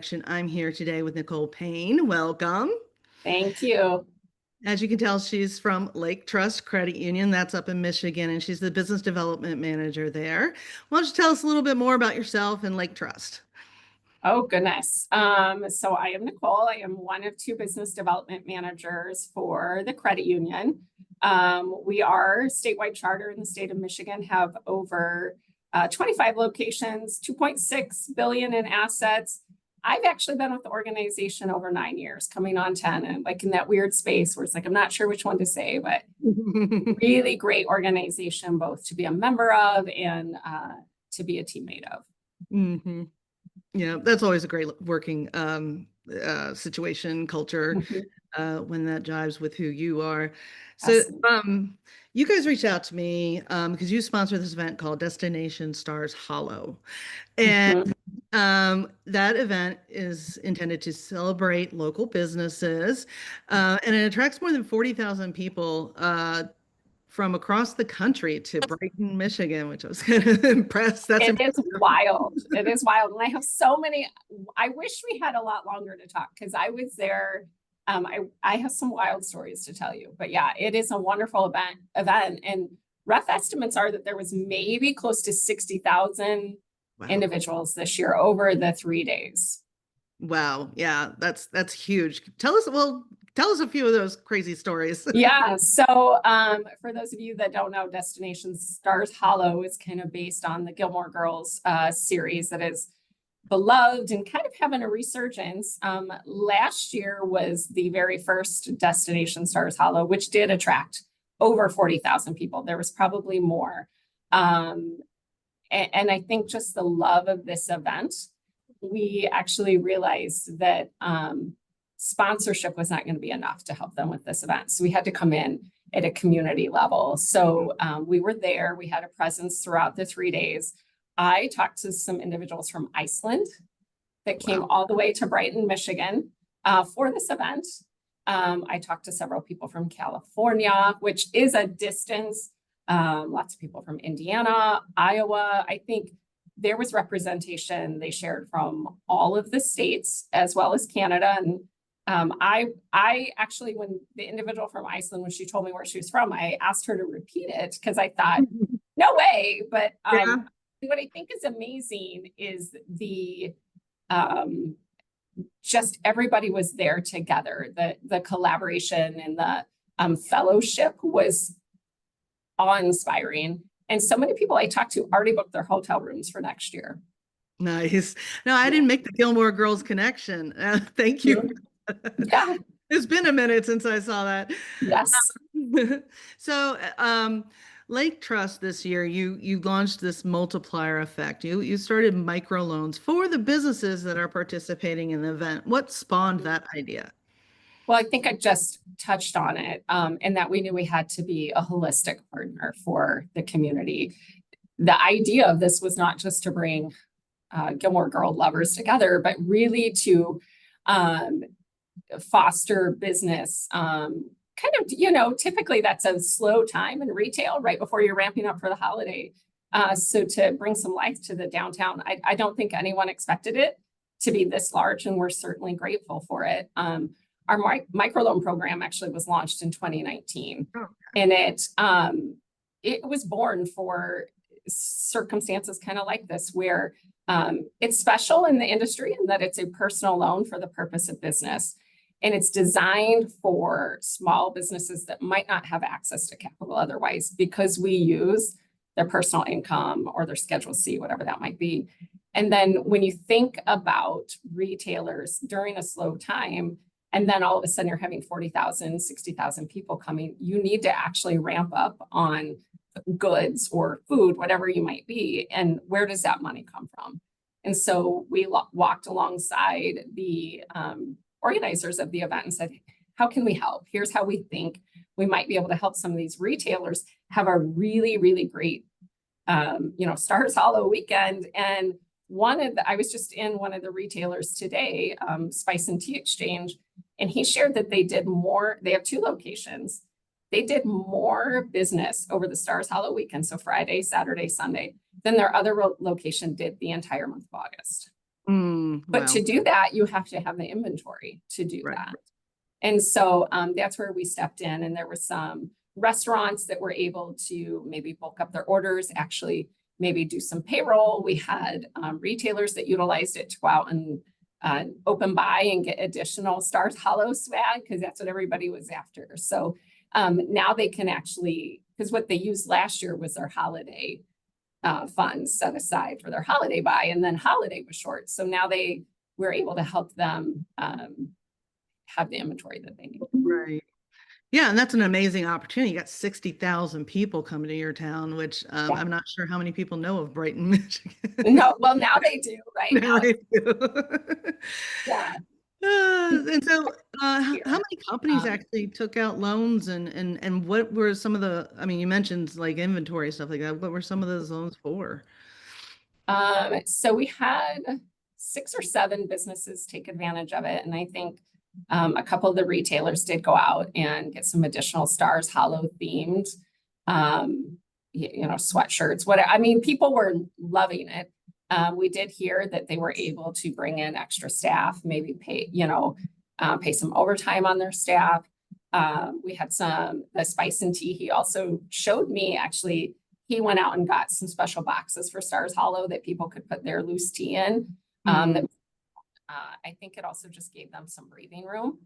Connection. I'm here today with Nicole Paine. Welcome. Thank you. As you can tell, she's from Lake Trust Credit Union. That's up in Michigan, and she's the business development manager there. Why don't you tell us a little bit more about yourself and Lake Trust? Oh, goodness. So I am Nicole. I am one of two business development managers for the credit union. We are statewide charter in the state of Michigan, have over 25 locations, 2.6 billion in assets. I've actually been with the organization over 9 years, coming on 10, and like in that weird space where it's like, I'm not sure which one to say, but really great organization, both to be a member of and to be a teammate of. Mm-hmm. Yeah, that's always a great working situation, culture, when that jives with who you are. So, you guys reached out to me because you sponsor this event called Destination Stars Hollow. And that event is intended to celebrate local businesses, and it attracts more than 40,000 people from across the country to Brighton, Michigan, which I was kind of impressed. That's It is wild. It is wild. And I have so many, I wish we had a lot longer to talk because I was there. I have some wild stories to tell you, but yeah, it is a wonderful event. And rough estimates are that there was maybe close to 60,000 individuals this year over the 3 days. Wow. Yeah, that's huge. Tell us a few of those crazy stories. Yeah. So for those of you that don't know, Destination Stars Hollow is kind of based on the Gilmore Girls series that is beloved and kind of having a resurgence. Last year was the very first Destination Stars Hollow, which did attract over 40,000 people. There was probably more. And I think just the love of this event, we actually realized that sponsorship was not going to be enough to help them with this event. So we had to come in at a community level. So we were there. We had a presence throughout the 3 days. I talked to some individuals from Iceland that came all the way to Brighton, Michigan for this event. I talked to several people from California, which is a distance. Lots of people from Indiana, Iowa. I think there was representation they shared from all of the states as well as Canada. And I actually, when the individual from Iceland, when she told me where she was from, I asked her to repeat it because I thought, no way. But what I think is amazing is the just everybody was there together. The collaboration and the fellowship was awe-inspiring. And so many people I talked to already booked their hotel rooms for next year. Nice. No, I didn't make the Gilmore Girls connection. Thank you. Yeah. It's been a minute since I saw that. Yes. So, Lake Trust this year, you launched this multiplier effect. You started microloans for the businesses that are participating in the event. What spawned that idea? Well, I think I just touched on it, and that we knew we had to be a holistic partner for the community. The idea of this was not just to bring Gilmore Girl lovers together, but really to foster business. Kind of, typically that's a slow time in retail right before you're ramping up for the holiday. So to bring some life to the downtown, I don't think anyone expected it to be this large, and we're certainly grateful for it. Our microloan program actually was launched in 2019, and it was born for circumstances kind of like this, where it's special in the industry in that it's a personal loan for the purpose of business. And it's designed for small businesses that might not have access to capital otherwise, because we use their personal income or their Schedule C, whatever that might be. And then when you think about retailers during a slow time, and then all of a sudden you're having 40,000, 60,000 people coming, you need to actually ramp up on goods or food, whatever you might be. And where does that money come from? And so we walked alongside the organizers of the event and said, how can we help? Here's how we think we might be able to help some of these retailers have a really, really great, Stars Hollow weekend. And I was just in one of the retailers today, Spice and Tea Exchange, and he shared that they have 2 locations. They did more business over the Stars Hollow weekend, so Friday, Saturday, Sunday, than their other location did the entire month of August. But Wow. to do that, you have to have the inventory to do Right. that. And so that's where we stepped in, and there were some restaurants that were able to maybe bulk up their orders, actually maybe do some payroll. We had retailers that utilized it to go out and open buy and get additional Stars Hollow swag, because that's what everybody was after. So now they can actually, because what they used last year was their holiday funds set aside for their holiday buy, and then holiday was short. So now they were able to help them have the inventory that they need. Right. Yeah, and that's an amazing opportunity. You got 60,000 people coming to your town, which Yeah. I'm not sure how many people know of Brighton, Michigan. No, well, now they do, right? Now Now, they do. yeah. And so, how Here. many companies actually took out loans, and what were some of the, I mean, you mentioned like inventory stuff like that. What were some of those loans for? So we had 6 or 7 businesses take advantage of it. And I think a couple of the retailers did go out and get some additional Stars Hollow themed, sweatshirts, whatever. I mean, people were loving it. We did hear that they were able to bring in extra staff, maybe pay some overtime on their staff. We had the spice and tea. He also showed me, actually, he went out and got some special boxes for Stars Hollow that people could put their loose tea in. I think it also just gave them some breathing room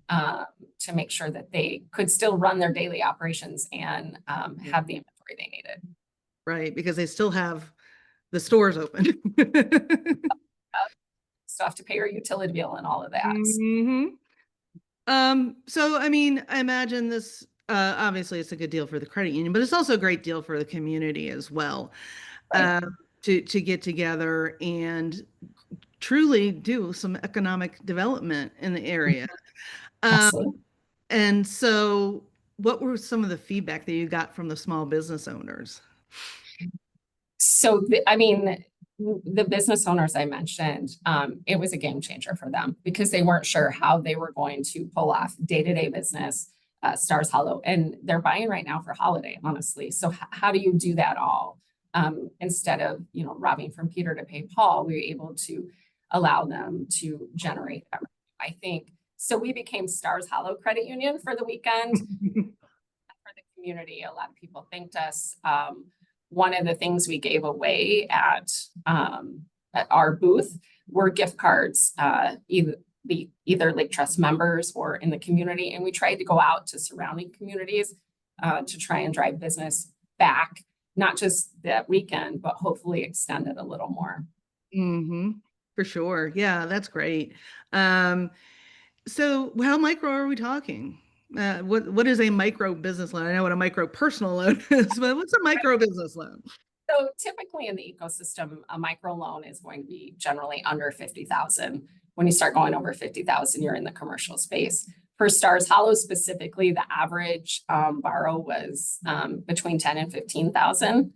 to make sure that they could still run their daily operations and have the inventory they needed. Right, because they still have the stores open. Still have to pay your utility bill and all of that. So I mean, I imagine this, obviously it's a good deal for the credit union, but it's also a great deal for the community as well. Right. To get together and truly do some economic development in the area. Absolutely. And so what were some of the feedback that you got from the small business owners? So, the business owners I mentioned, it was a game changer for them because they weren't sure how they were going to pull off day-to-day business, Stars Hollow, and they're buying right now for holiday, honestly. So how do you do that all? Instead of, robbing from Peter to pay Paul, we were able to allow them to generate that. I think, so we became Stars Hollow Credit Union for the weekend. For the community, a lot of people thanked us. One of the things we gave away at our booth were gift cards, either Lake Trust members or in the community. And we tried to go out to surrounding communities to try and drive business back, not just that weekend, but hopefully extend it a little more. For sure. Yeah, that's great. So how micro are we talking? What is a micro business loan? I know what a micro personal loan is, but what's a micro business loan? So typically in the ecosystem, a micro loan is going to be generally under 50,000. When you start going over 50,000, you're in the commercial space. For Stars Hollow specifically, the average borrow was between 10 and 15,000,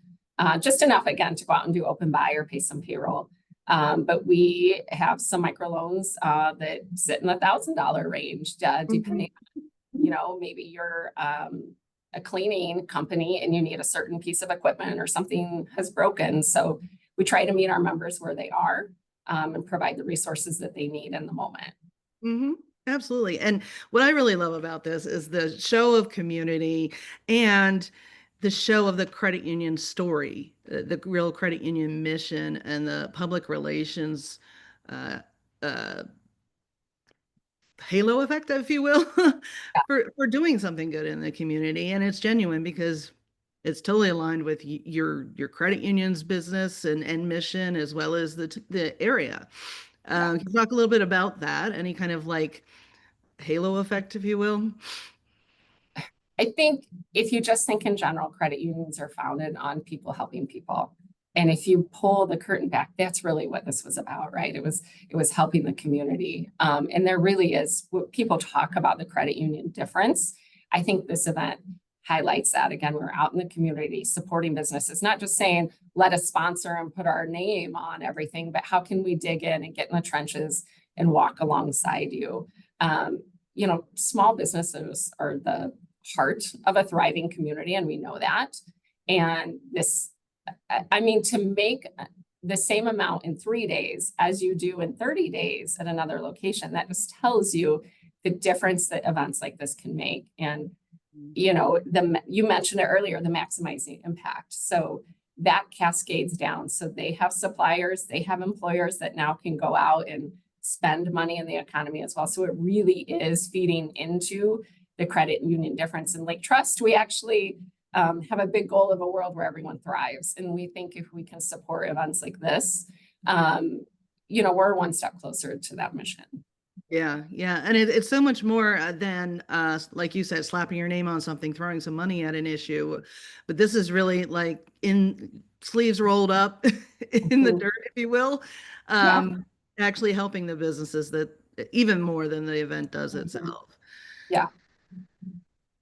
just enough again to go out and do open buy or pay some payroll. But we have some microloans that sit in the $1,000 range, depending on, maybe you're a cleaning company and you need a certain piece of equipment or something has broken. So we try to meet our members where they are and provide the resources that they need in the moment. Absolutely. And what I really love about this is the show of community and the show of the credit union story, the real credit union mission and the public relations halo effect, if you will, for doing something good in the community. And it's genuine because it's totally aligned with your credit union's business and mission, as well as the area. Can you talk a little bit about that? Any kind of like halo effect, if you will? I think if you just think in general, credit unions are founded on people helping people. And if you pull the curtain back, that's really what this was about, right? It was helping the community. And there really is, what people talk about the credit union difference. I think this event highlights that. Again, we're out in the community supporting businesses, not just saying, let us sponsor and put our name on everything, but how can we dig in and get in the trenches and walk alongside you? Small businesses are the heart of a thriving community, and we know that. And to make the same amount in 3 days as you do in 30 days at another location. That just tells you the difference that events like this can make. And, you know, you mentioned it earlier, the maximizing impact. So that cascades down. So they have suppliers, they have employers that now can go out and spend money in the economy as well. So it really is feeding into the credit union difference. And Lake Trust, we actually have a big goal of a world where everyone thrives. And we think if we can support events like this, you know, we're one step closer to that mission. Yeah, yeah. And it's so much more than, like you said, slapping your name on something, throwing some money at an issue. But this is really like in sleeves rolled up in the dirt, if you will, actually helping the businesses that even more than the event does itself. Yeah.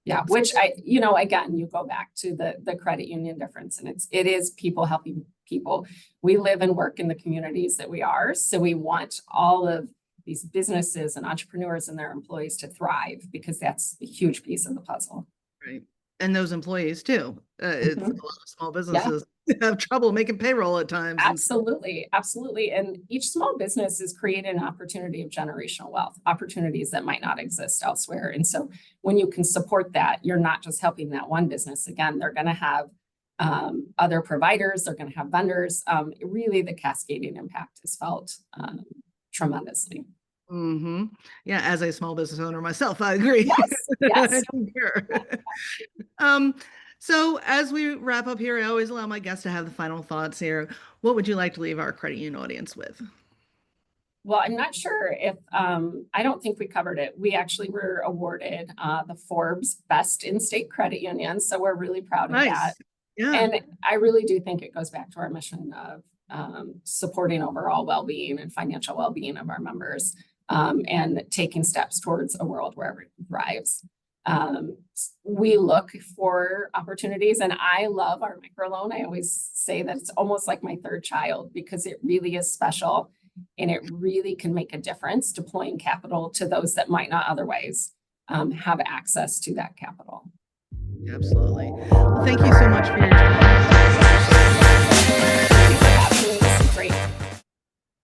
Yeah, which you know, again, you go back to the credit union difference, and it is people helping people. We live and work in the communities that we are, so we want all of these businesses and entrepreneurs and their employees to thrive, because that's a huge piece of the puzzle. Right. And those employees too. It's a lot of small businesses have trouble making payroll at times. Absolutely. Absolutely. And each small business is creating an opportunity of generational wealth, opportunities that might not exist elsewhere. And so when you can support that, you're not just helping that one business. Again, they're going to have other providers, they're going to have vendors. Really, the cascading impact is felt tremendously. Mm-hmm. Yeah, as a small business owner myself, I agree. Yes. So as we wrap up here, I always allow my guests to have the final thoughts here. What would you like to leave our credit union audience with? Well, I'm not sure if, I don't think we covered it. We actually were awarded the Forbes Best In-State Credit Union. So we're really proud of that. Yeah. And I really do think it goes back to our mission of supporting overall well-being and financial well-being of our members, and taking steps towards a world where everyone thrives. We look for opportunities, and I love our microloan. I always say that it's almost like my third child, because it really is special and it really can make a difference deploying capital to those that might not otherwise have access to that capital. Absolutely. Well, thank you so much for your time.